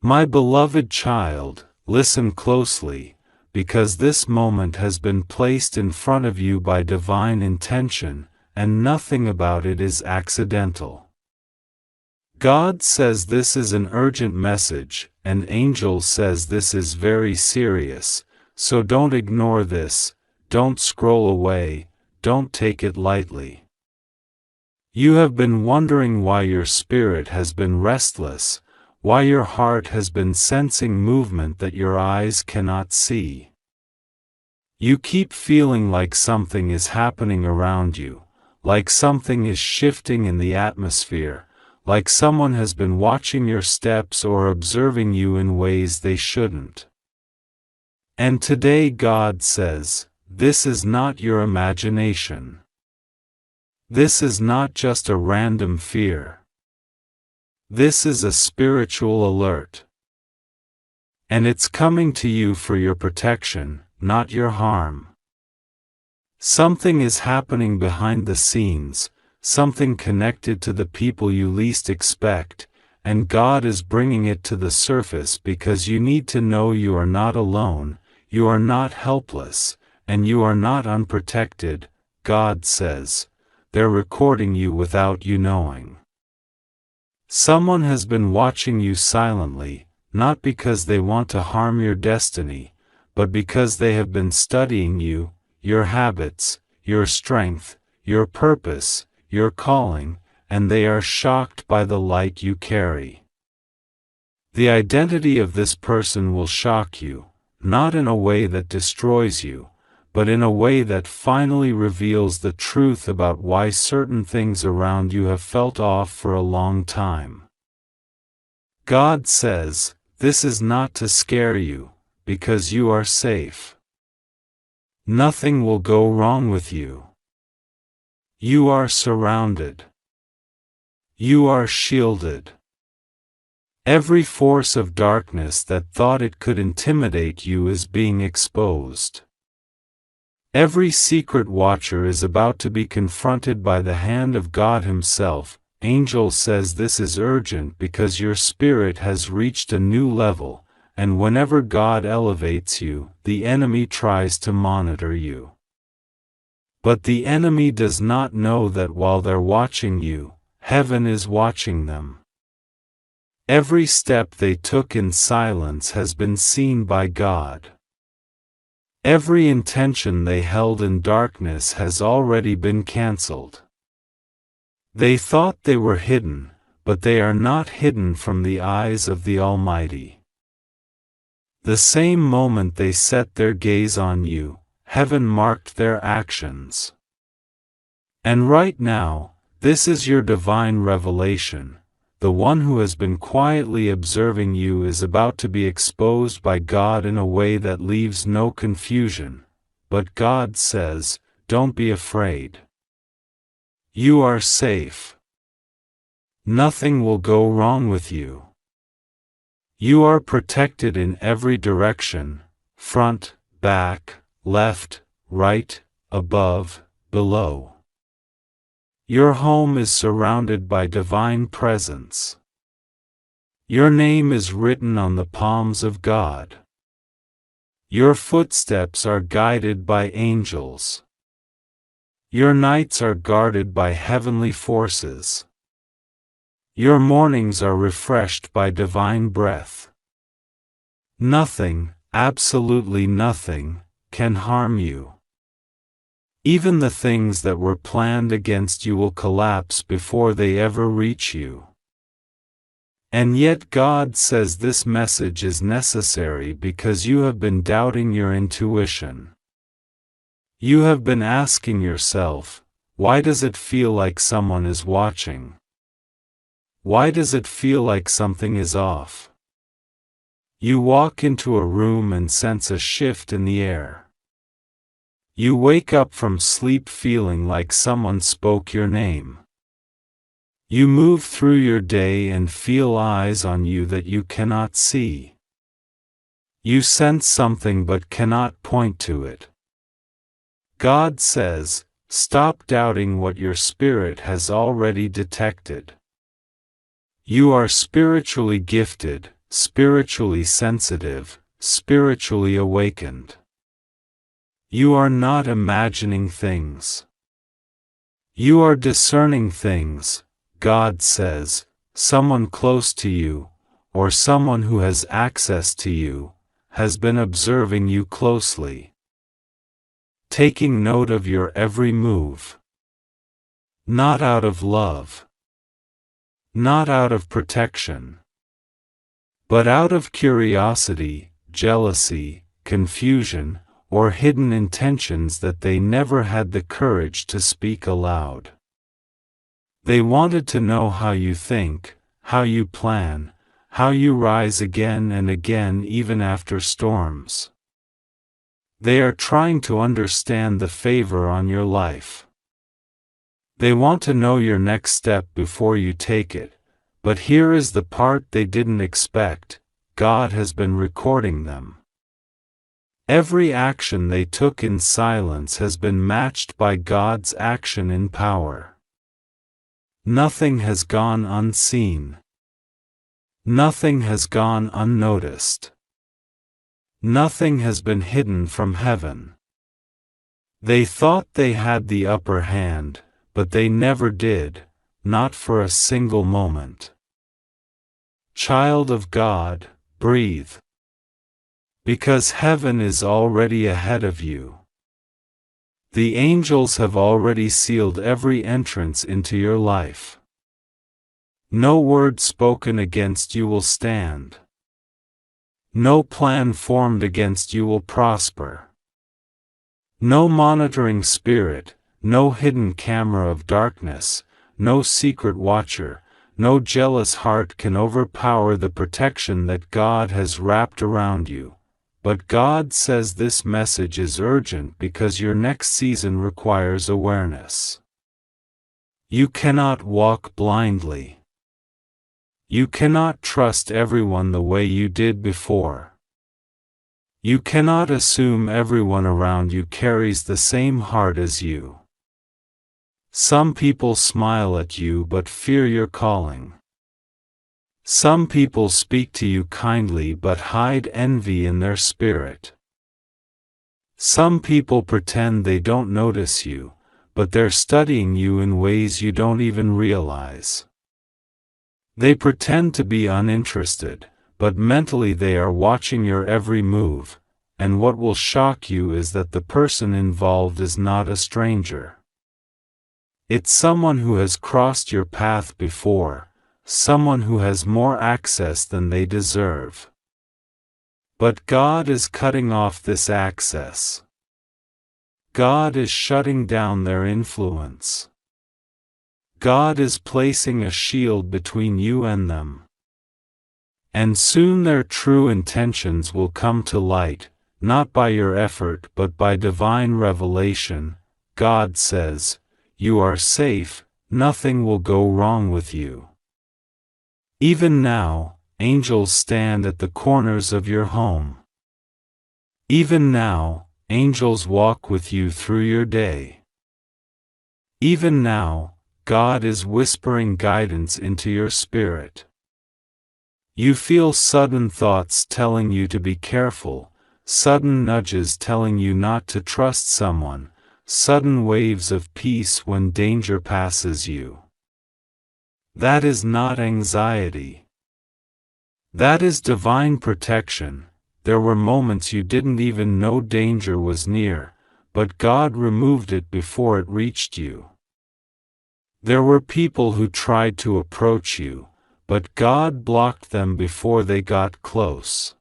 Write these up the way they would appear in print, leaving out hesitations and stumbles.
My beloved child, listen closely, because this moment has been placed in front of you by divine intention, and nothing about it is accidental. God says this is an urgent message, and Angel says this is very serious, so don't ignore this, don't scroll away, don't take it lightly. You have been wondering why your spirit has been restless, why your heart has been sensing movement that your eyes cannot see. You keep feeling like something is happening around you, like something is shifting in the atmosphere, like someone has been watching your steps or observing you in ways they shouldn't. And today God says, this is not your imagination. This is not just a random fear. This is a spiritual alert. And it's coming to you for your protection, not your harm. Something is happening behind the scenes, something connected to the people you least expect, and God is bringing it to the surface because you need to know you are not alone, you are not helpless, and you are not unprotected. God says, they're recording you without you knowing. Someone has been watching you silently, not because they want to harm your destiny, but because they have been studying you, your habits, your strength, your purpose, your calling, and they are shocked by the light you carry. The identity of this person will shock you, not in a way that destroys you, but in a way that finally reveals the truth about why certain things around you have felt off for a long time. God says, this is not to scare you, because you are safe. Nothing will go wrong with you. You are surrounded. You are shielded. Every force of darkness that thought it could intimidate you is being exposed. Every secret watcher is about to be confronted by the hand of God Himself. Angel says this is urgent because your spirit has reached a new level, and whenever God elevates you, the enemy tries to monitor you. But the enemy does not know that while they're watching you, heaven is watching them. Every step they took in silence has been seen by God. Every intention they held in darkness has already been cancelled. They thought they were hidden, but they are not hidden from the eyes of the Almighty. The same moment they set their gaze on you, heaven marked their actions. And right now, this is your divine revelation. The one who has been quietly observing you is about to be exposed by God in a way that leaves no confusion. But God says, don't be afraid. You are safe. Nothing will go wrong with you. You are protected in every direction, front, back, left, right, above, below. Your home is surrounded by divine presence. Your name is written on the palms of God. Your footsteps are guided by angels. Your nights are guarded by heavenly forces. Your mornings are refreshed by divine breath. Nothing, absolutely nothing, can harm you. Even the things that were planned against you will collapse before they ever reach you. And yet God says this message is necessary because you have been doubting your intuition. You have been asking yourself, why does it feel like someone is watching? Why does it feel like something is off? You walk into a room and sense a shift in the air. You wake up from sleep feeling like someone spoke your name. You move through your day and feel eyes on you that you cannot see. You sense something but cannot point to it. God says, stop doubting what your spirit has already detected. You are spiritually gifted, spiritually sensitive, spiritually awakened. You are not imagining things. You are discerning things, God says. Someone close to you, or someone who has access to you, has been observing you closely, taking note of your every move. Not out of love, not out of protection, but out of curiosity, jealousy, confusion, or hidden intentions that they never had the courage to speak aloud. They wanted to know how you think, how you plan, how you rise again and again even after storms. They are trying to understand the favor on your life. They want to know your next step before you take it, but here is the part they didn't expect: God has been recording them. Every action they took in silence has been matched by God's action in power. Nothing has gone unseen. Nothing has gone unnoticed. Nothing has been hidden from heaven. They thought they had the upper hand, but they never did, not for a single moment. Child of God, breathe. Because heaven is already ahead of you. The angels have already sealed every entrance into your life. No word spoken against you will stand. No plan formed against you will prosper. No monitoring spirit, no hidden camera of darkness, no secret watcher, no jealous heart can overpower the protection that God has wrapped around you. But God says this message is urgent because your next season requires awareness. You cannot walk blindly. You cannot trust everyone the way you did before. You cannot assume everyone around you carries the same heart as you. Some people smile at you but fear your calling. Some people speak to you kindly but hide envy in their spirit. Some people pretend they don't notice you, but they're studying you in ways you don't even realize. They pretend to be uninterested, but mentally they are watching your every move, and what will shock you is that the person involved is not a stranger. It's someone who has crossed your path before, someone who has more access than they deserve. But God is cutting off this access. God is shutting down their influence. God is placing a shield between you and them. And soon their true intentions will come to light, not by your effort but by divine revelation. God says, "You are safe, nothing will go wrong with you." Even now, angels stand at the corners of your home. Even now, angels walk with you through your day. Even now, God is whispering guidance into your spirit. You feel sudden thoughts telling you to be careful, sudden nudges telling you not to trust someone, sudden waves of peace when danger passes you. That is not anxiety. That is divine protection. There were moments you didn't even know danger was near, but God removed it before it reached you. There were people who tried to approach you, but God blocked them before they got close.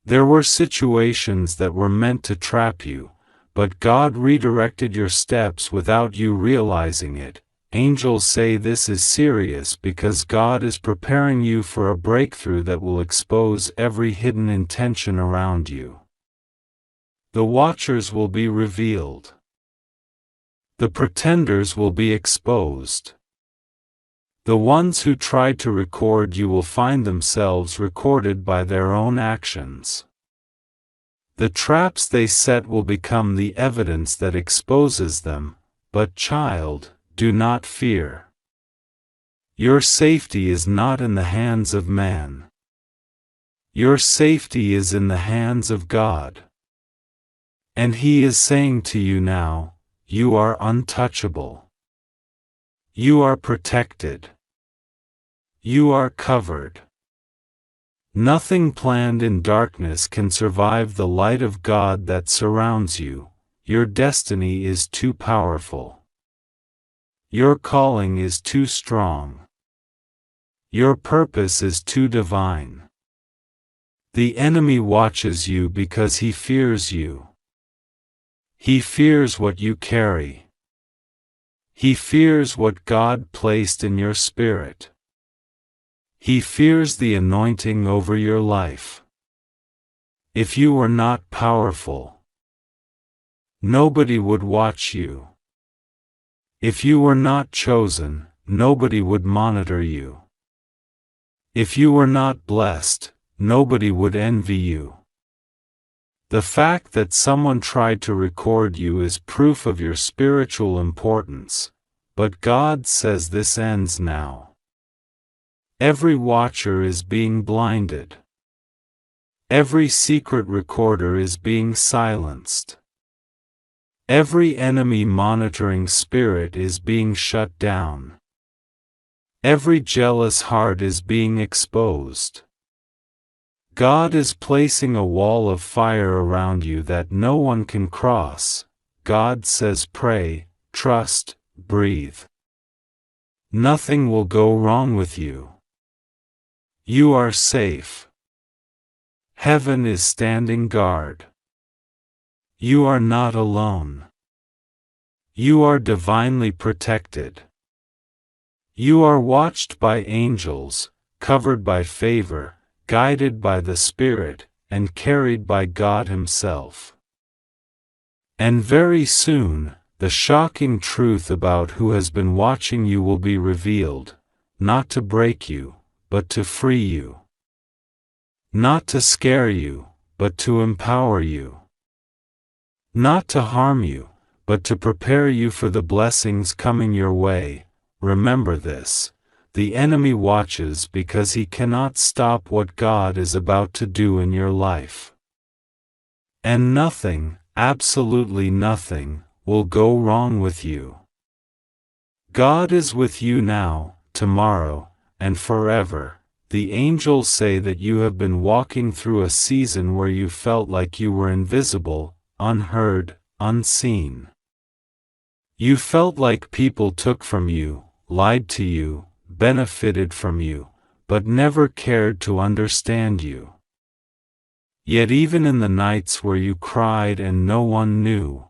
There were situations that were meant to trap you, but God redirected your steps without you realizing it. Angels say this is serious because God is preparing you for a breakthrough that will expose every hidden intention around you. The watchers will be revealed. The pretenders will be exposed. The ones who tried to record you will find themselves recorded by their own actions. The traps they set will become the evidence that exposes them, but child, do not fear. Your safety is not in the hands of man. Your safety is in the hands of God. And He is saying to you now, you are untouchable. You are protected. You are covered. Nothing planned in darkness can survive the light of God that surrounds you. Your destiny is too powerful. Your calling is too strong. Your purpose is too divine. The enemy watches you because he fears you. He fears what you carry. He fears what God placed in your spirit. He fears the anointing over your life. If you were not powerful, nobody would watch you. If you were not chosen, nobody would monitor you. If you were not blessed, nobody would envy you. The fact that someone tried to record you is proof of your spiritual importance, but God says this ends now. Every watcher is being blinded. Every secret recorder is being silenced. Every enemy monitoring spirit is being shut down. Every jealous heart is being exposed. God is placing a wall of fire around you that no one can cross. God says pray, trust, breathe. Nothing will go wrong with you. You are safe. Heaven is standing guard. You are not alone. You are divinely protected. You are watched by angels, covered by favor, guided by the Spirit, and carried by God Himself. And very soon, the shocking truth about who has been watching you will be revealed, not to break you, but to free you. Not to scare you, but to empower you. Not to harm you, but to prepare you for the blessings coming your way. Remember this. The enemy watches because he cannot stop what God is about to do in your life. And nothing, absolutely nothing, will go wrong with you. God is with you now, tomorrow, and forever. The angels say that you have been walking through a season where you felt like you were invisible, unheard, unseen. You felt like people took from you, lied to you, benefited from you, but never cared to understand you. Yet even in the nights where you cried and no one knew,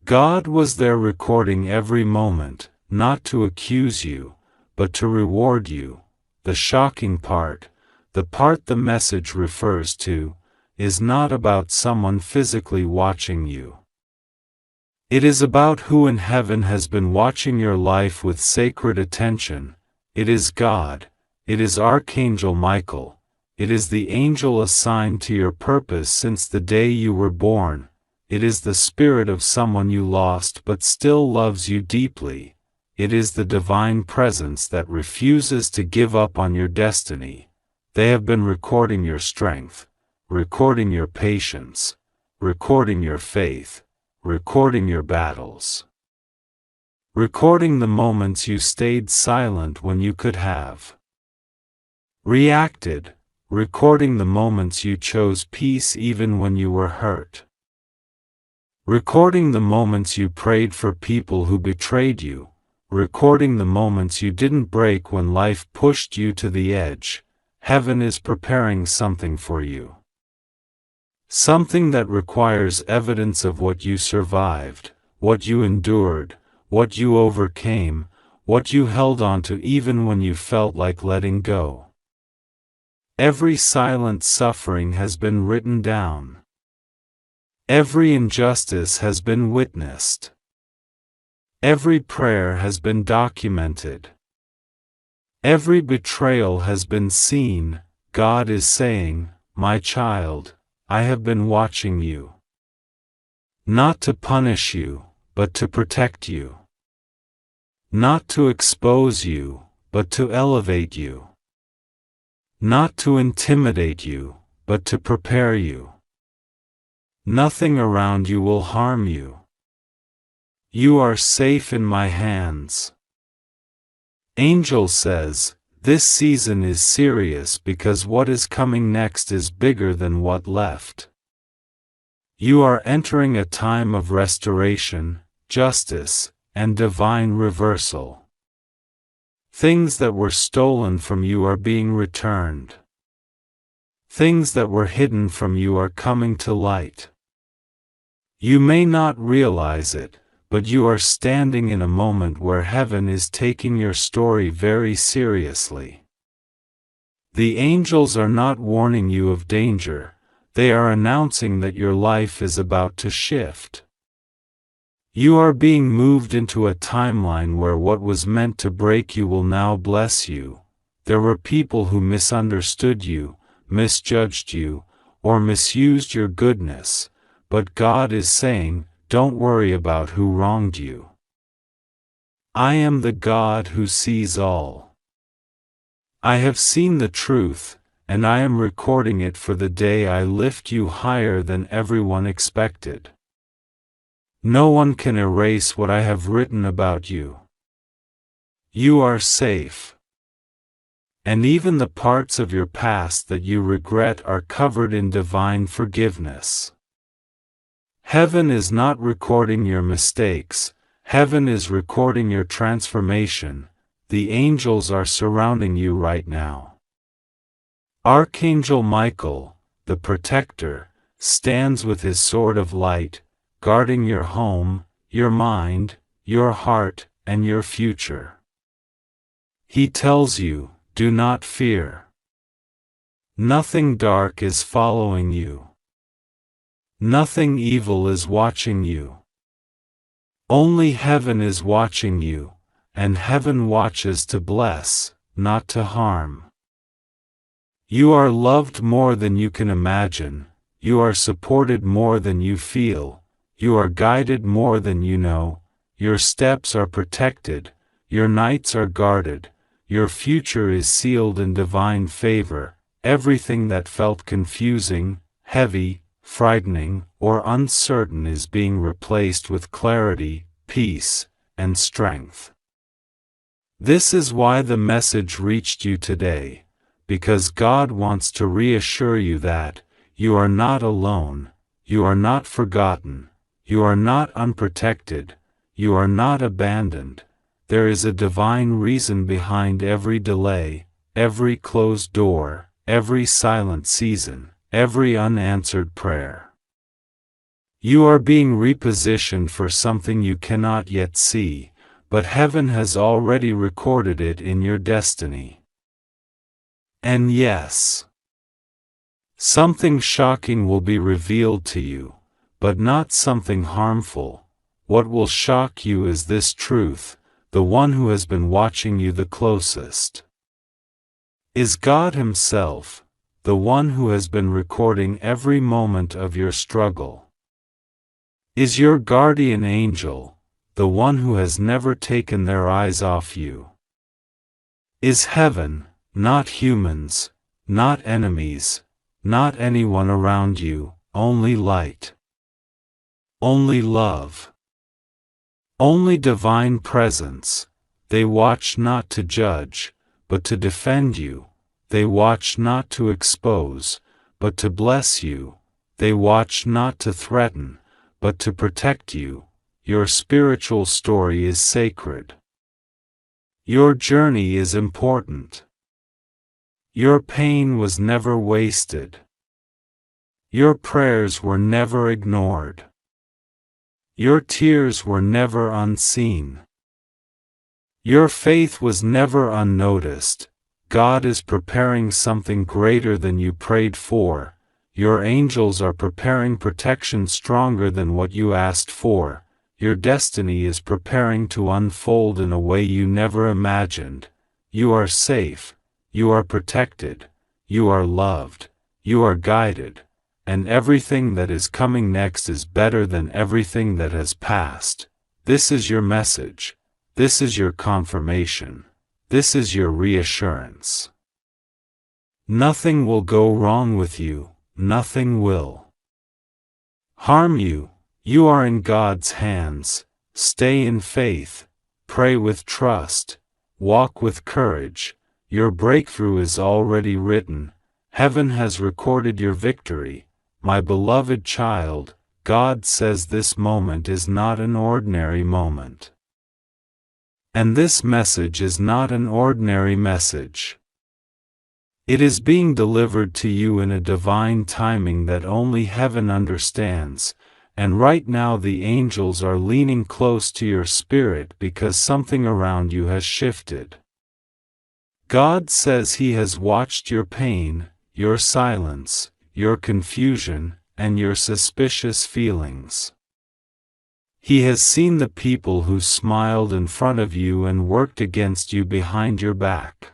God was there recording every moment, not to accuse you, but to reward you. The shocking part, the part the message refers to, is not about someone physically watching you. It is about who in heaven has been watching your life with sacred attention. It is God. It is Archangel Michael. It is the angel assigned to your purpose since the day you were born. It is the spirit of someone you lost but still loves you deeply. It is the divine presence that refuses to give up on your destiny. They have been recording your strength, recording your patience, recording your faith, recording your battles, recording the moments you stayed silent when you could have reacted, recording the moments you chose peace even when you were hurt, recording the moments you prayed for people who betrayed you, recording the moments you didn't break when life pushed you to the edge. Heaven is preparing something for you. Something that requires evidence of what you survived, what you endured, what you overcame, what you held on to even when you felt like letting go. Every silent suffering has been written down. Every injustice has been witnessed. Every prayer has been documented. Every betrayal has been seen. God is saying, my child, I have been watching you. Not to punish you, but to protect you. Not to expose you, but to elevate you. Not to intimidate you, but to prepare you. Nothing around you will harm you. You are safe in my hands. Angel says, this season is serious because what is coming next is bigger than what left. You are entering a time of restoration, justice, and divine reversal. Things that were stolen from you are being returned. Things that were hidden from you are coming to light. You may not realize it, but you are standing in a moment where heaven is taking your story very seriously. The angels are not warning you of danger, they are announcing that your life is about to shift. You are being moved into a timeline where what was meant to break you will now bless you. There were people who misunderstood you, misjudged you, or misused your goodness, but God is saying, don't worry about who wronged you. I am the God who sees all. I have seen the truth, and I am recording it for the day I lift you higher than everyone expected. No one can erase what I have written about you. You are safe. And even the parts of your past that you regret are covered in divine forgiveness. Heaven is not recording your mistakes, heaven is recording your transformation. The angels are surrounding you right now. Archangel Michael, the protector, stands with his sword of light, guarding your home, your mind, your heart, and your future. He tells you, do not fear. Nothing dark is following you. Nothing evil is watching you. Only heaven is watching you, and heaven watches to bless, not to harm. You are loved more than you can imagine, you are supported more than you feel, you are guided more than you know, your steps are protected, your nights are guarded, your future is sealed in divine favor. Everything that felt confusing, heavy, frightening, or uncertain is being replaced with clarity, peace, and strength. This is why the message reached you today, because God wants to reassure you that you are not alone, you are not forgotten, you are not unprotected, you are not abandoned. There is a divine reason behind every delay, every closed door, every silent season, every unanswered prayer. You are being repositioned for something you cannot yet see, but heaven has already recorded it in your destiny. And yes, something shocking will be revealed to you, but not something harmful. What will shock you is this truth: the one who has been watching you the closest is God Himself, the one who has been recording every moment of your struggle. Is your guardian angel, the one who has never taken their eyes off you. Is heaven, not humans, not enemies, not anyone around you, only light. Only love. Only divine presence. They watch not to judge, but to defend you. They watch not to expose, but to bless you. They watch not to threaten, but to protect you. Your spiritual story is sacred. Your journey is important. Your pain was never wasted. Your prayers were never ignored. Your tears were never unseen. Your faith was never unnoticed. God is preparing something greater than you prayed for. Your angels are preparing protection stronger than what you asked for. Your destiny is preparing to unfold in a way you never imagined. You are safe. You are protected. You are loved. You are guided. And everything that is coming next is better than everything that has passed. This is your message. This is your confirmation. This is your reassurance. Nothing will go wrong with you, nothing will harm you. You are in God's hands. Stay in faith, pray with trust, walk with courage. Your breakthrough is already written. Heaven has recorded your victory. My beloved child, God says this moment is not an ordinary moment. And this message is not an ordinary message. It is being delivered to you in a divine timing that only heaven understands, and right now the angels are leaning close to your spirit because something around you has shifted. God says He has watched your pain, your silence, your confusion, and your suspicious feelings. He has seen the people who smiled in front of you and worked against you behind your back.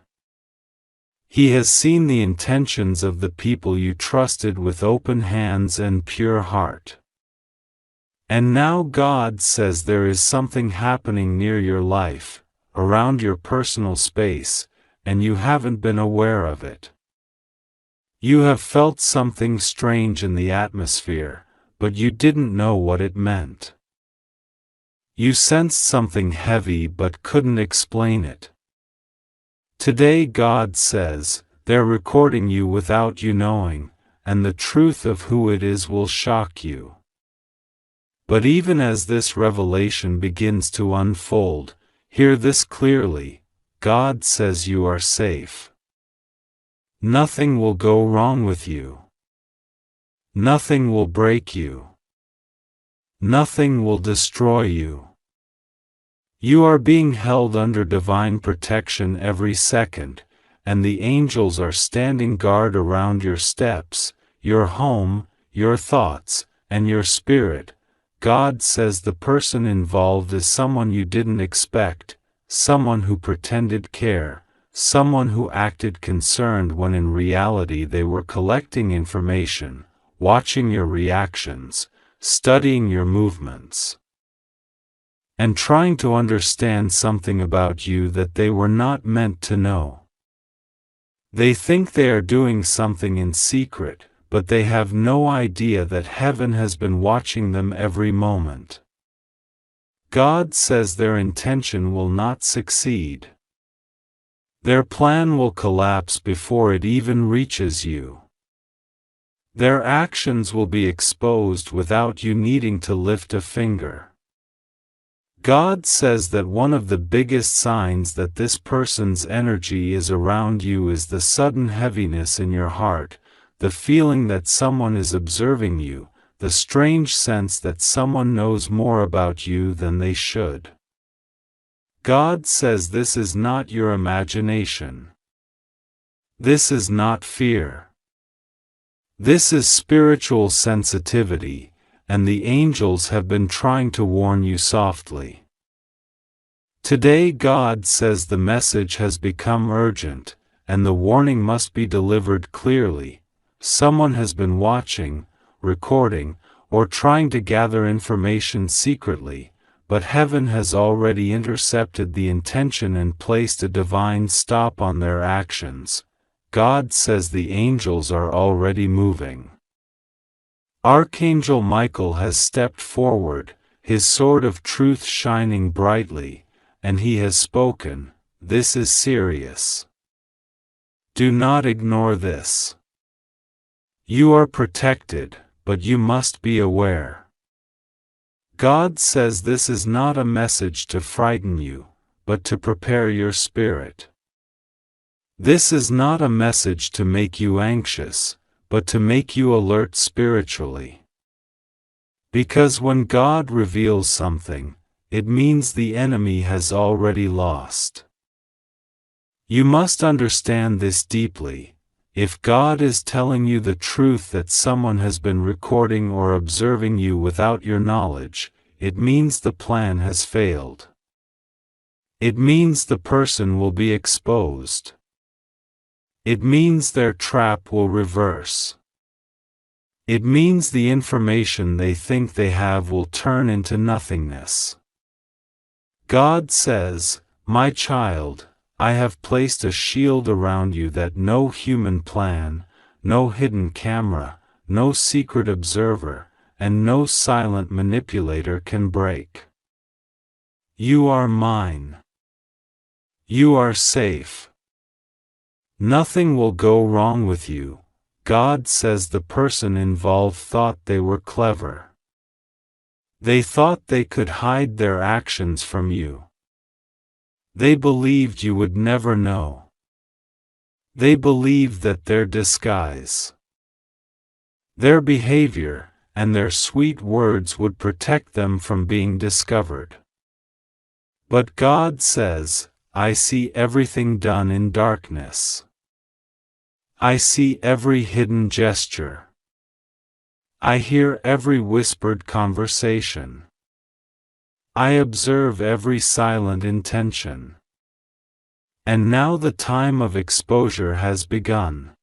He has seen the intentions of the people you trusted with open hands and pure heart. And now God says there is something happening near your life, around your personal space, and you haven't been aware of it. You have felt something strange in the atmosphere, but you didn't know what it meant. You sensed something heavy but couldn't explain it. Today God says, they're recording you without you knowing, and the truth of who it is will shock you. But even as this revelation begins to unfold, hear this clearly: God says you are safe. Nothing will go wrong with you. Nothing will break you. Nothing will destroy you. You are being held under divine protection every second, and the angels are standing guard around your steps, your home, your thoughts, and your spirit. God says the person involved is someone you didn't expect, someone who pretended care, someone who acted concerned when in reality they were collecting information, watching your reactions, studying your movements, and trying to understand something about you that they were not meant to know. They think they are doing something in secret, but they have no idea that heaven has been watching them every moment. God says their intention will not succeed. Their plan will collapse before it even reaches you. Their actions will be exposed without you needing to lift a finger. God says that one of the biggest signs that this person's energy is around you is the sudden heaviness in your heart, the feeling that someone is observing you, the strange sense that someone knows more about you than they should. God says this is not your imagination. This is not fear. This is spiritual sensitivity, and the angels have been trying to warn you softly. Today God says the message has become urgent, and the warning must be delivered clearly. Someone has been watching, recording, or trying to gather information secretly, but heaven has already intercepted the intention and placed a divine stop on their actions. God says the angels are already moving. Archangel Michael has stepped forward, his sword of truth shining brightly, and he has spoken. This is serious. Do not ignore this. You are protected, but you must be aware. God says this is not a message to frighten you, but to prepare your spirit. This is not a message to make you anxious, but to make you alert spiritually. Because when God reveals something, it means the enemy has already lost. You must understand this deeply. If God is telling you the truth that someone has been recording or observing you without your knowledge, it means the plan has failed. It means the person will be exposed. It means their trap will reverse. It means the information they think they have will turn into nothingness. God says, "My child, I have placed a shield around you that no human plan, no hidden camera, no secret observer, and no silent manipulator can break. You are mine. You are safe. Nothing will go wrong with you. God says the person involved thought they were clever. They thought they could hide their actions from you. They believed you would never know. They believed that their disguise, their behavior, and their sweet words would protect them from being discovered. But God says, I see everything done in darkness. I see every hidden gesture. I hear every whispered conversation. I observe every silent intention. And now the time of exposure has begun.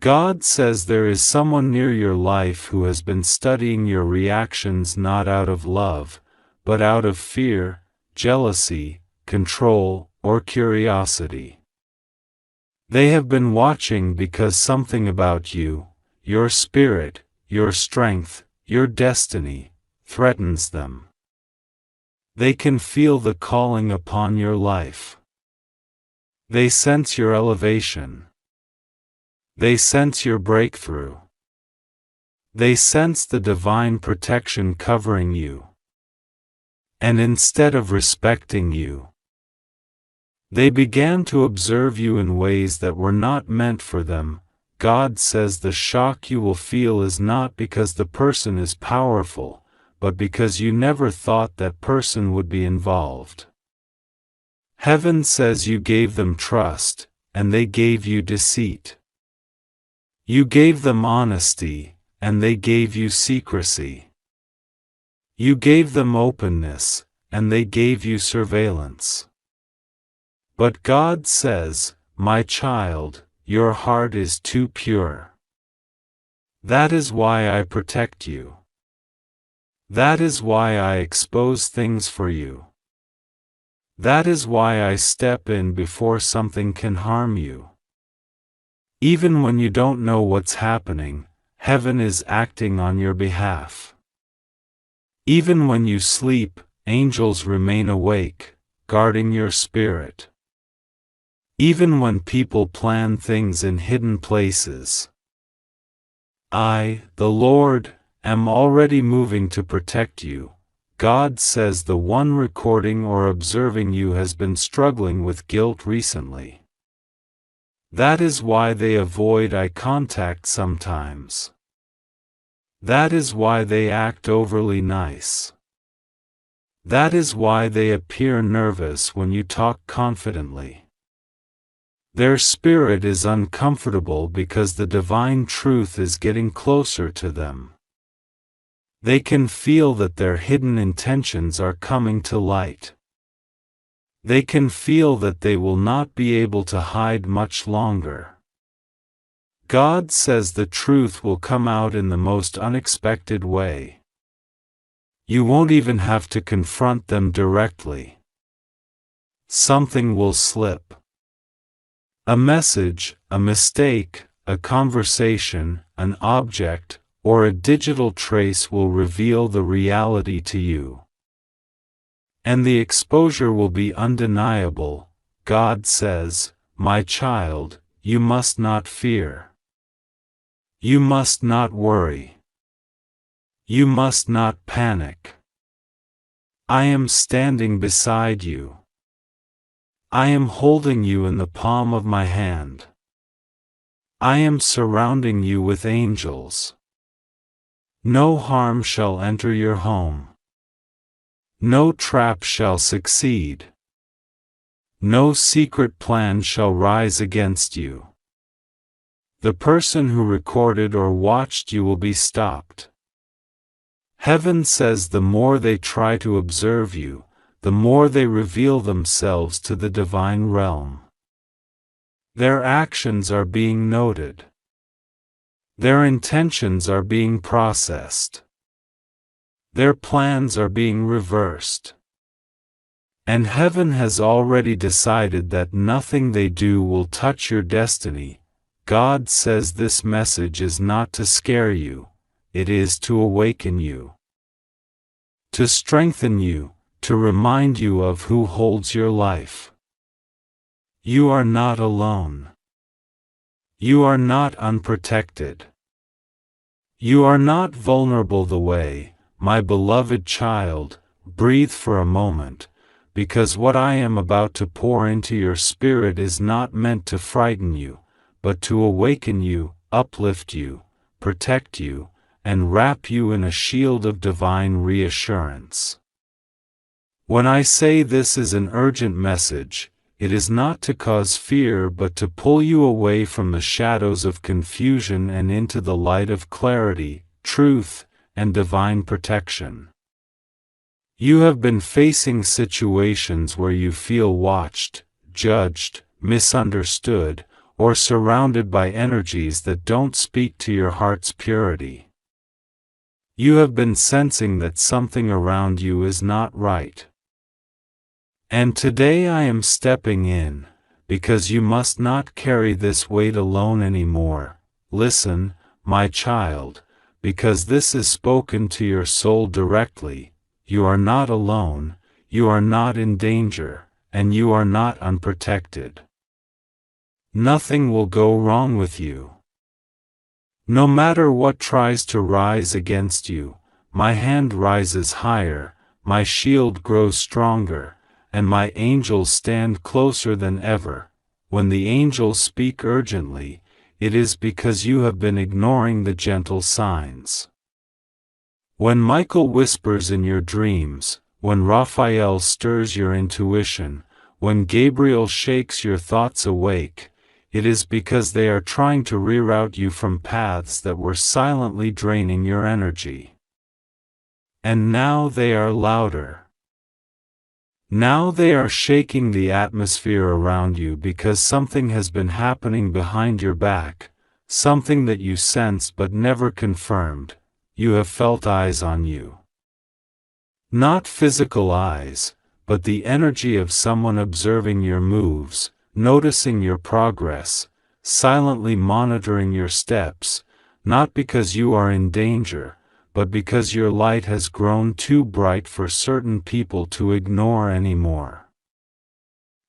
God says there is someone near your life who has been studying your reactions not out of love, but out of fear, jealousy, control, or curiosity. They have been watching because something about you, your spirit, your strength, your destiny, threatens them. They can feel the calling upon your life. They sense your elevation. They sense your breakthrough. They sense the divine protection covering you. And instead of respecting you, they began to observe you in ways that were not meant for them. God says the shock you will feel is not because the person is powerful, but because you never thought that person would be involved. Heaven says you gave them trust, and they gave you deceit. You gave them honesty, and they gave you secrecy. You gave them openness, and they gave you surveillance. But God says, my child, your heart is too pure. That is why I protect you. That is why I expose things for you. That is why I step in before something can harm you. Even when you don't know what's happening, heaven is acting on your behalf. Even when you sleep, angels remain awake, guarding your spirit. Even when people plan things in hidden places, I, the Lord, am already moving to protect you. God says the one recording or observing you has been struggling with guilt recently. That is why they avoid eye contact sometimes. That is why they act overly nice. That is why they appear nervous when you talk confidently. Their spirit is uncomfortable because the divine truth is getting closer to them. They can feel that their hidden intentions are coming to light. They can feel that they will not be able to hide much longer. God says the truth will come out in the most unexpected way. You won't even have to confront them directly. Something will slip. A message, a mistake, a conversation, an object, or a digital trace will reveal the reality to you. And the exposure will be undeniable. God says, my child, you must not fear. You must not worry. You must not panic. I am standing beside you. I am holding you in the palm of my hand. I am surrounding you with angels. No harm shall enter your home. No trap shall succeed. No secret plan shall rise against you. The person who recorded or watched you will be stopped. Heaven says the more they try to observe you, the more they reveal themselves to the divine realm. Their actions are being noted. Their intentions are being processed. Their plans are being reversed. And heaven has already decided that nothing they do will touch your destiny. God says this message is not to scare you, it is to awaken you, to strengthen you, to remind you of who holds your life. You are not alone. You are not unprotected. You are not vulnerable. The way, my beloved child, breathe for a moment, because what I am about to pour into your spirit is not meant to frighten you, but to awaken you, uplift you, protect you, and wrap you in a shield of divine reassurance. When I say this is an urgent message, it is not to cause fear but to pull you away from the shadows of confusion and into the light of clarity, truth, and divine protection. You have been facing situations where you feel watched, judged, misunderstood, or surrounded by energies that don't speak to your heart's purity. You have been sensing that something around you is not right. And today I am stepping in, because you must not carry this weight alone anymore. Listen, my child, because this is spoken to your soul directly. You are not alone, you are not in danger, and you are not unprotected. Nothing will go wrong with you. No matter what tries to rise against you, my hand rises higher, my shield grows stronger, and my angels stand closer than ever. When the angels speak urgently, it is because you have been ignoring the gentle signs. When Michael whispers in your dreams, when Raphael stirs your intuition, when Gabriel shakes your thoughts awake, it is because they are trying to reroute you from paths that were silently draining your energy. And now they are louder. Now they are shaking the atmosphere around you because something has been happening behind your back, something that you sensed but never confirmed. You have felt eyes on you. Not physical eyes, but the energy of someone observing your moves, noticing your progress, silently monitoring your steps, not because you are in danger, but because your light has grown too bright for certain people to ignore anymore.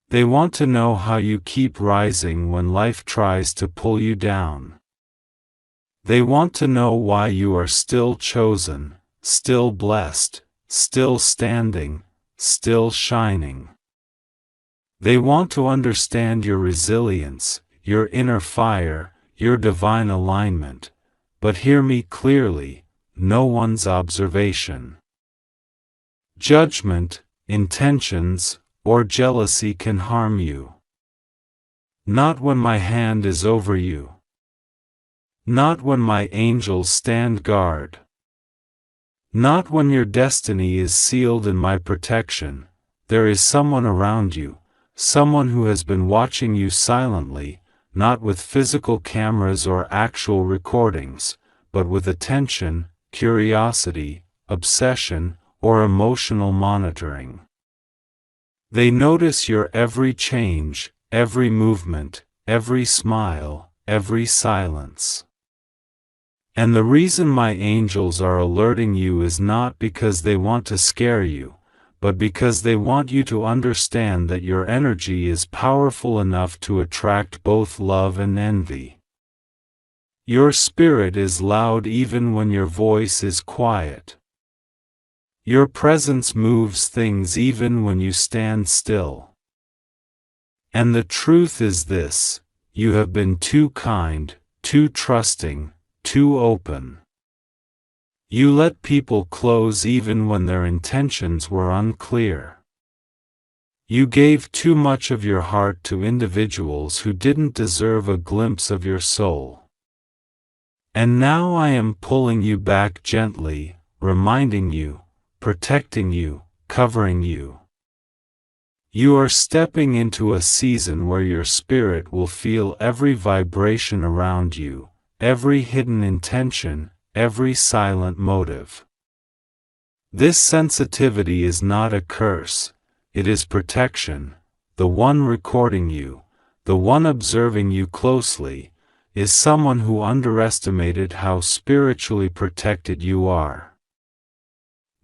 They want to know how you keep rising when life tries to pull you down. They want to know why you are still chosen, still blessed, still standing, still shining. They want to understand your resilience, your inner fire, your divine alignment. But hear me clearly, no one's observation, judgment, intentions, or jealousy can harm you. Not when my hand is over you. Not when my angels stand guard. Not when your destiny is sealed in my protection. There is someone around you, someone who has been watching you silently, not with physical cameras or actual recordings, but with attention, curiosity, obsession, or emotional monitoring. They notice your every change, every movement, every smile, every silence. And the reason my angels are alerting you is not because they want to scare you, but because they want you to understand that your energy is powerful enough to attract both love and envy. Your spirit is loud even when your voice is quiet. Your presence moves things even when you stand still. And the truth is this: you have been too kind, too trusting, too open. You let people close even when their intentions were unclear. You gave too much of your heart to individuals who didn't deserve a glimpse of your soul. And now I am pulling you back gently, reminding you, protecting you, covering you. You are stepping into a season where your spirit will feel every vibration around you, every hidden intention, every silent motive. This sensitivity is not a curse, it is protection. The one recording you, the one observing you closely, is someone who underestimated how spiritually protected you are.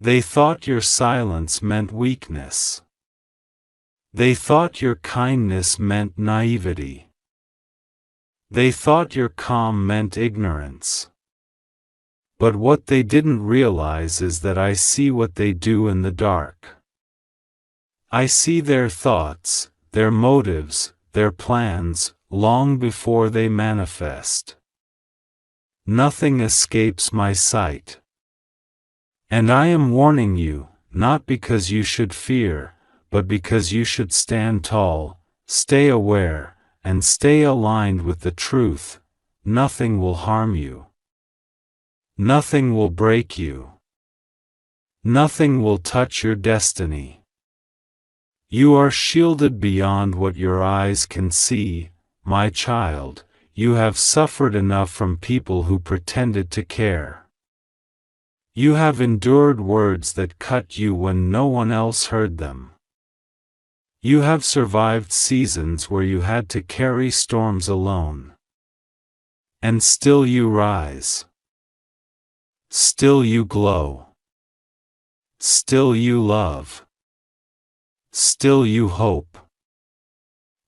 They thought your silence meant weakness. They thought your kindness meant naivety. They thought your calm meant ignorance. But what they didn't realize is that I see what they do in the dark. I see their thoughts, their motives, their plans, long before they manifest. Nothing escapes my sight. And I am warning you, not because you should fear, but because you should stand tall, stay aware, and stay aligned with the truth. Nothing will harm you. Nothing will break you. Nothing will touch your destiny. You are shielded beyond what your eyes can see, my child. You have suffered enough from people who pretended to care. You have endured words that cut you when no one else heard them. You have survived seasons where you had to carry storms alone. And still you rise. Still you glow. Still you love. Still you hope.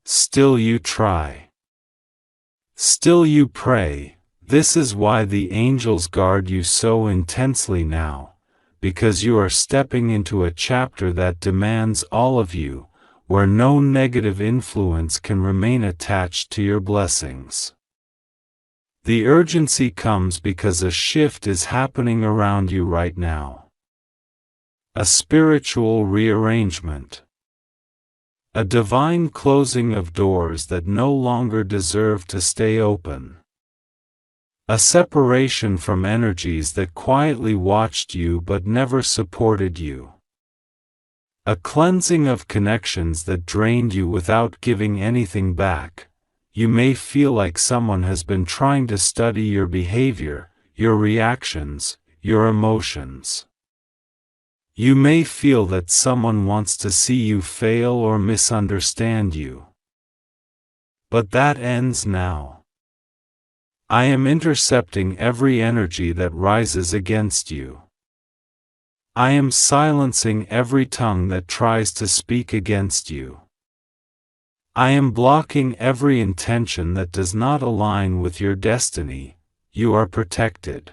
Still you try. Still you pray. This is why the angels guard you so intensely now, because you are stepping into a chapter that demands all of you, where no negative influence can remain attached to your blessings. The urgency comes because a shift is happening around you right now. A spiritual rearrangement. A divine closing of doors that no longer deserve to stay open. A separation from energies that quietly watched you but never supported you. A cleansing of connections that drained you without giving anything back. You may feel like someone has been trying to study your behavior, your reactions, your emotions. You may feel that someone wants to see you fail or misunderstand you. But that ends now. I am intercepting every energy that rises against you. I am silencing every tongue that tries to speak against you. I am blocking every intention that does not align with your destiny. You are protected.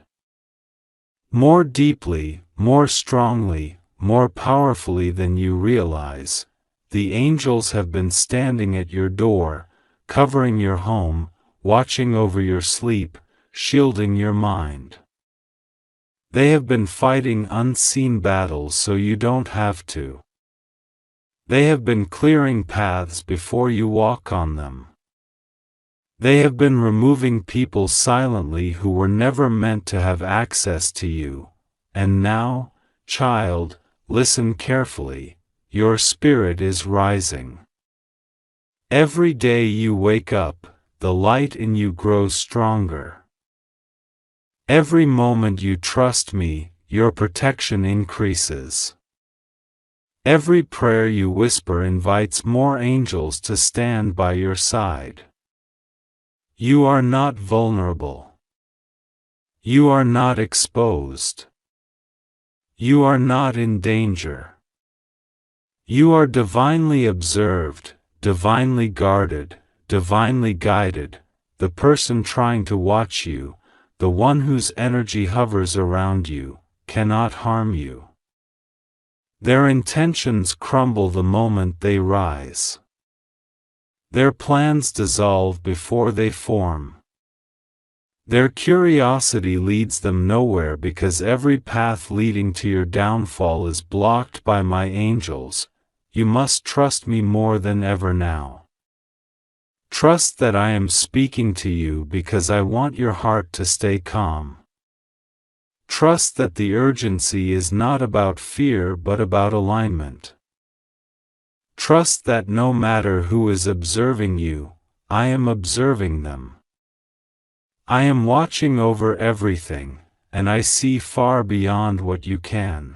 More deeply, more strongly, more powerfully than you realize, the angels have been standing at your door, covering your home, watching over your sleep, shielding your mind. They have been fighting unseen battles so you don't have to. They have been clearing paths before you walk on them. They have been removing people silently who were never meant to have access to you. And now, child, listen carefully, your spirit is rising. Every day you wake up, the light in you grows stronger. Every moment you trust me, your protection increases. Every prayer you whisper invites more angels to stand by your side. You are not vulnerable. You are not exposed. You are not in danger. You are divinely observed, divinely guarded, divinely guided. The person trying to watch you, the one whose energy hovers around you, cannot harm you. Their intentions crumble the moment they rise. Their plans dissolve before they form. Their curiosity leads them nowhere because every path leading to your downfall is blocked by my angels. You must trust me more than ever now. Trust that I am speaking to you because I want your heart to stay calm. Trust that the urgency is not about fear but about alignment. Trust that no matter who is observing you, I am observing them. I am watching over everything, and I see far beyond what you can.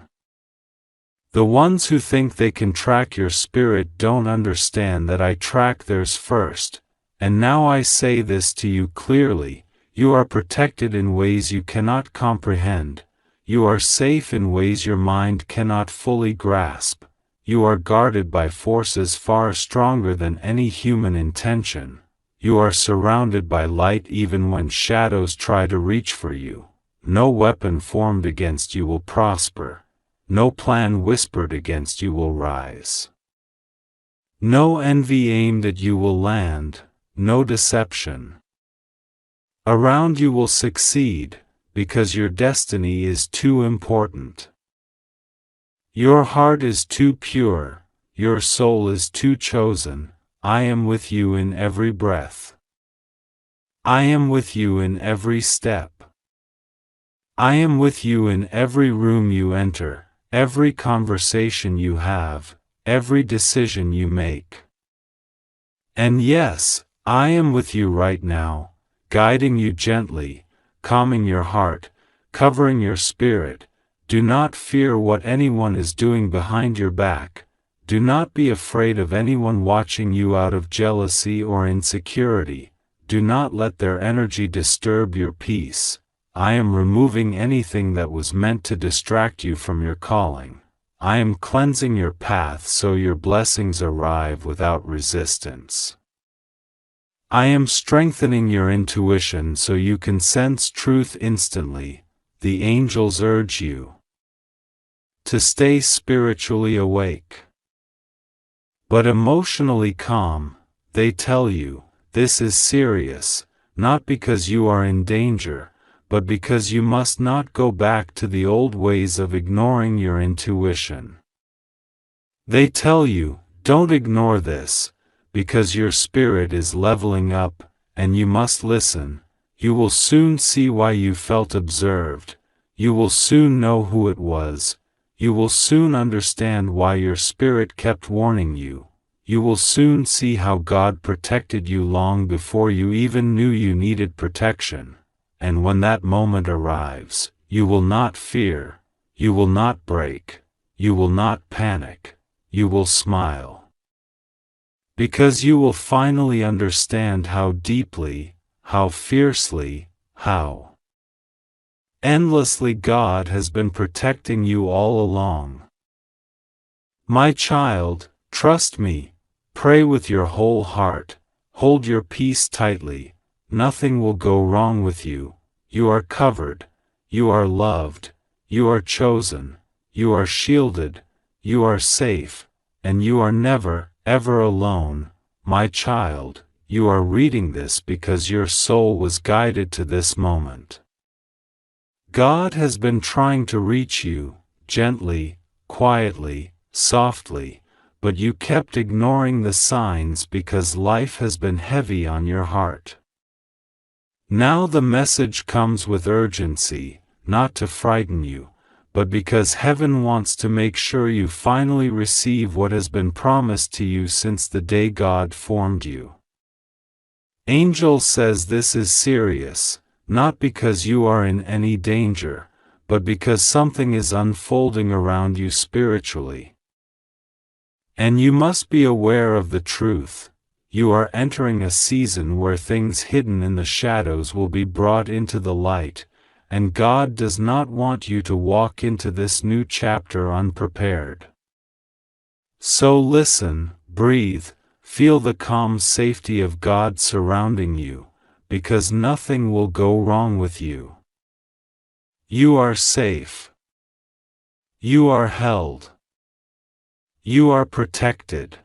The ones who think they can track your spirit don't understand that I track theirs first, and now I say this to you clearly: you are protected in ways you cannot comprehend, you are safe in ways your mind cannot fully grasp, you are guarded by forces far stronger than any human intention, you are surrounded by light even when shadows try to reach for you. No weapon formed against you will prosper. No plan whispered against you will rise. No envy aimed at you will land, no deception around you will succeed, because your destiny is too important. Your heart is too pure, your soul is too chosen. I am with you in every breath. I am with you in every step. I am with you in every room you enter, every conversation you have, every decision you make. And yes, I am with you right now, guiding you gently, calming your heart, covering your spirit. Do not fear what anyone is doing behind your back. Do not be afraid of anyone watching you out of jealousy or insecurity. Do not let their energy disturb your peace. I am removing anything that was meant to distract you from your calling. I am cleansing your path so your blessings arrive without resistance. I am strengthening your intuition so you can sense truth instantly. The angels urge you to stay spiritually awake, but emotionally calm. They tell you, this is serious, not because you are in danger, but because you must not go back to the old ways of ignoring your intuition. They tell you, don't ignore this, because your spirit is leveling up, and you must listen. You will soon see why you felt observed. You will soon know who it was. You will soon understand why your spirit kept warning you. You will soon see how God protected you long before you even knew you needed protection. And when that moment arrives, you will not fear, you will not break, you will not panic, you will smile. Because you will finally understand how deeply, how fiercely, how endlessly God has been protecting you all along. My child, trust me, pray with your whole heart, hold your peace tightly. Nothing will go wrong with you. You are covered, you are loved, you are chosen, you are shielded, you are safe, and you are never, ever alone. My child, you are reading this because your soul was guided to this moment. God has been trying to reach you, gently, quietly, softly, but you kept ignoring the signs because life has been heavy on your heart. Now the message comes with urgency, not to frighten you, but because heaven wants to make sure you finally receive what has been promised to you since the day God formed you. Angel says this is serious, not because you are in any danger, but because something is unfolding around you spiritually. And you must be aware of the truth. You are entering a season where things hidden in the shadows will be brought into the light, and God does not want you to walk into this new chapter unprepared. So listen, breathe, feel the calm safety of God surrounding you, because nothing will go wrong with you. You are safe. You are held. You are protected.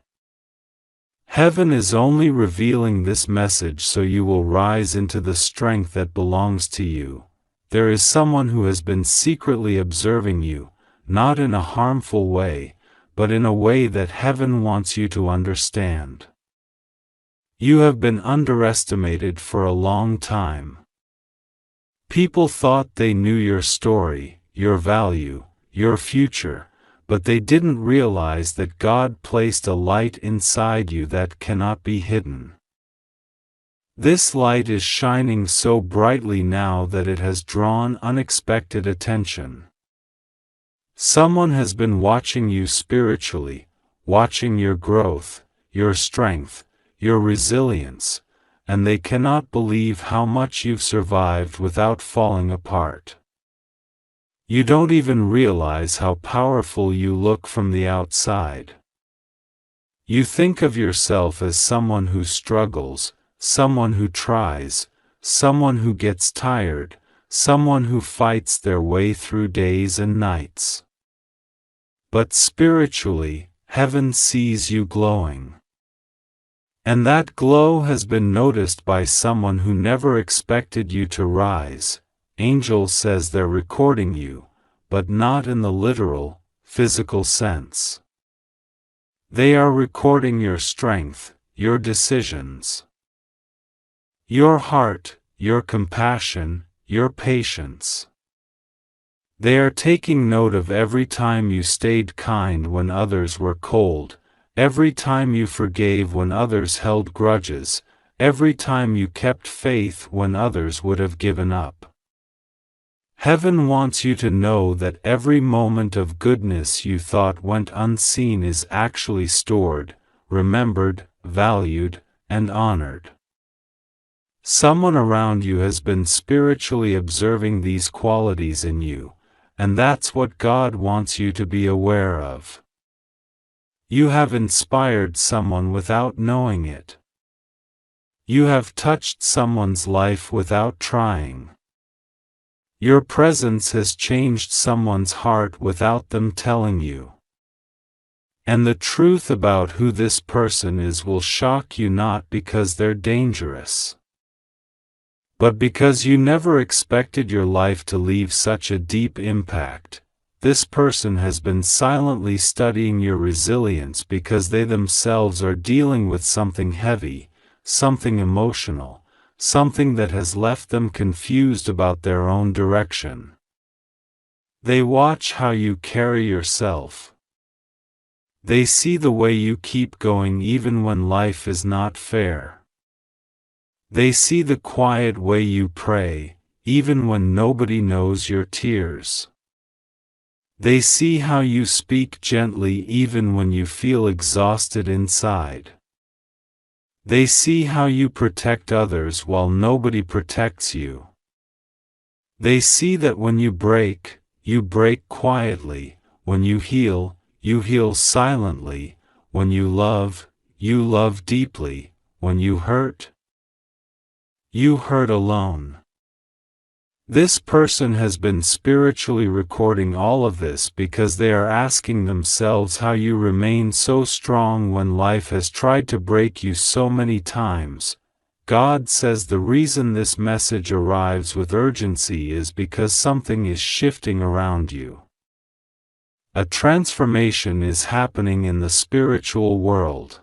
Heaven is only revealing this message so you will rise into the strength that belongs to you. There is someone who has been secretly observing you, not in a harmful way, but in a way that heaven wants you to understand. You have been underestimated for a long time. People thought they knew your story, your value, your future, but they didn't realize that God placed a light inside you that cannot be hidden. This light is shining so brightly now that it has drawn unexpected attention. Someone has been watching you spiritually, watching your growth, your strength, your resilience, and they cannot believe how much you've survived without falling apart. You don't even realize how powerful you look from the outside. You think of yourself as someone who struggles, someone who tries, someone who gets tired, someone who fights their way through days and nights. But spiritually, heaven sees you glowing. And that glow has been noticed by someone who never expected you to rise. Angel says they're recording you, but not in the literal, physical sense. They are recording your strength, your decisions, your heart, your compassion, your patience. They are taking note of every time you stayed kind when others were cold, every time you forgave when others held grudges, every time you kept faith when others would have given up. Heaven wants you to know that every moment of goodness you thought went unseen is actually stored, remembered, valued, and honored. Someone around you has been spiritually observing these qualities in you, and that's what God wants you to be aware of. You have inspired someone without knowing it. You have touched someone's life without trying. Your presence has changed someone's heart without them telling you. And the truth about who this person is will shock you, not because they're dangerous, but because you never expected your life to leave such a deep impact. This person has been silently studying your resilience because they themselves are dealing with something heavy, something emotional, something that has left them confused about their own direction. They watch how you carry yourself. They see the way you keep going even when life is not fair. They see the quiet way you pray, even when nobody knows your tears. They see how you speak gently even when you feel exhausted inside. They see how you protect others while nobody protects you. They see that when you break quietly, when you heal silently, when you love deeply, when you hurt alone. This person has been spiritually recording all of this because they are asking themselves how you remain so strong when life has tried to break you so many times. God says the reason this message arrives with urgency is because something is shifting around you. A transformation is happening in the spiritual world.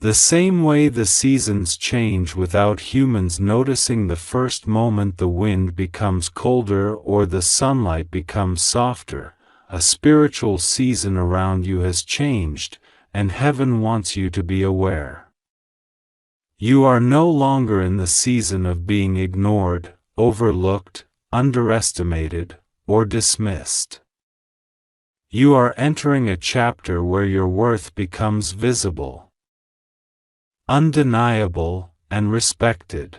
The same way the seasons change without humans noticing the first moment the wind becomes colder or the sunlight becomes softer, a spiritual season around you has changed, and heaven wants you to be aware. You are no longer in the season of being ignored, overlooked, underestimated, or dismissed. You are entering a chapter where your worth becomes visible, undeniable, and respected.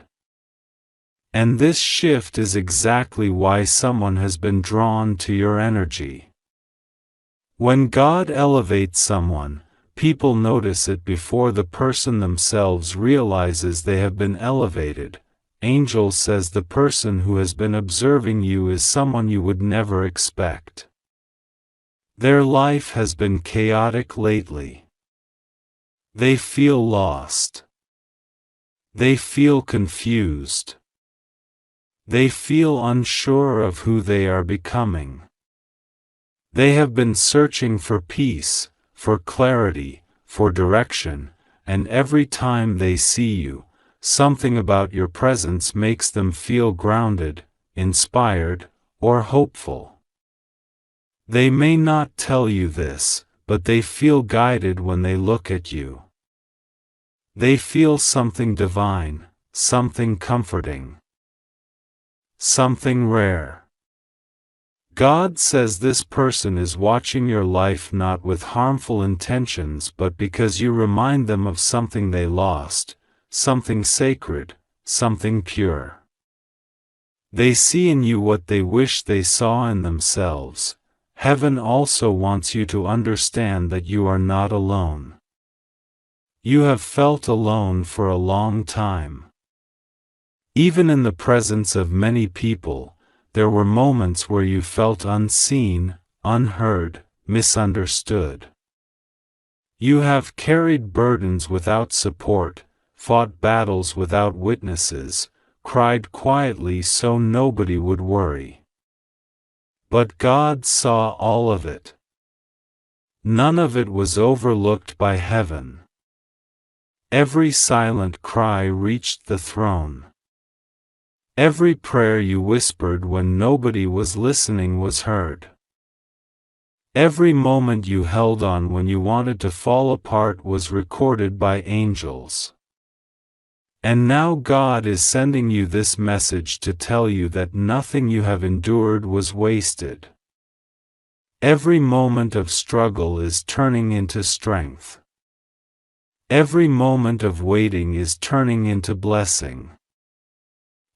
And this shift is exactly why someone has been drawn to your energy. When God elevates someone, people notice it before the person themselves realizes they have been elevated. Angel says the person who has been observing you is someone you would never expect. Their life has been chaotic lately. They feel lost. They feel confused. They feel unsure of who they are becoming. They have been searching for peace, for clarity, for direction, and every time they see you, something about your presence makes them feel grounded, inspired, or hopeful. They may not tell you this, but they feel guided when they look at you. They feel something divine, something comforting, something rare. God says this person is watching your life not with harmful intentions but because you remind them of something they lost, something sacred, something pure. They see in you what they wish they saw in themselves. Heaven also wants you to understand that you are not alone. You have felt alone for a long time. Even in the presence of many people, there were moments where you felt unseen, unheard, misunderstood. You have carried burdens without support, fought battles without witnesses, cried quietly so nobody would worry. But God saw all of it. None of it was overlooked by heaven. Every silent cry reached the throne. Every prayer you whispered when nobody was listening was heard. Every moment you held on when you wanted to fall apart was recorded by angels. And now God is sending you this message to tell you that nothing you have endured was wasted. Every moment of struggle is turning into strength. Every moment of waiting is turning into blessing.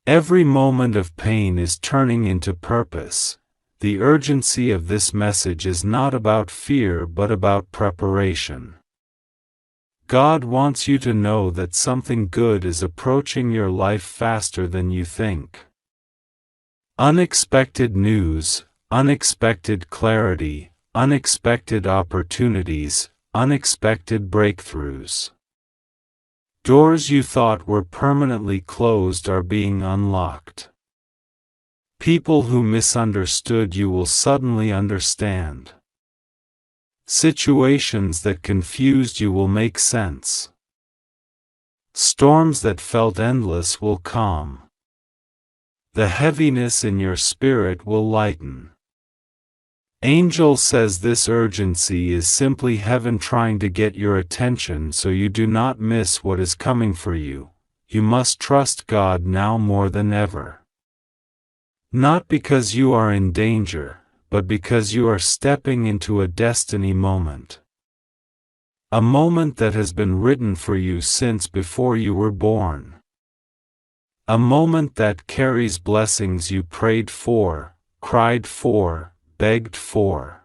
Every moment of pain is turning into purpose. The urgency of this message is not about fear but about preparation. God wants you to know that something good is approaching your life faster than you think. Unexpected news, unexpected clarity, unexpected opportunities, unexpected breakthroughs. Doors you thought were permanently closed are being unlocked. People who misunderstood you will suddenly understand. Situations that confused you will make sense. Storms that felt endless will calm. The heaviness in your spirit will lighten. Angel says this urgency is simply heaven trying to get your attention so you do not miss what is coming for you. You must trust God now more than ever. Not because you are in danger, but because you are stepping into a destiny moment. A moment that has been written for you since before you were born. A moment that carries blessings you prayed for, cried for, begged for.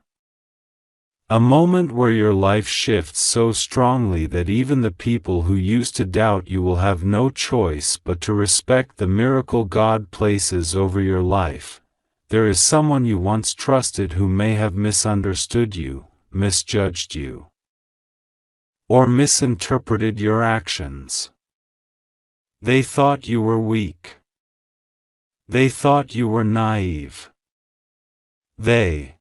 A moment where your life shifts so strongly that even the people who used to doubt you will have no choice but to respect the miracle God places over your life. There is someone you once trusted who may have misunderstood you, misjudged you, or misinterpreted your actions. They thought you were weak. They thought you were naive. They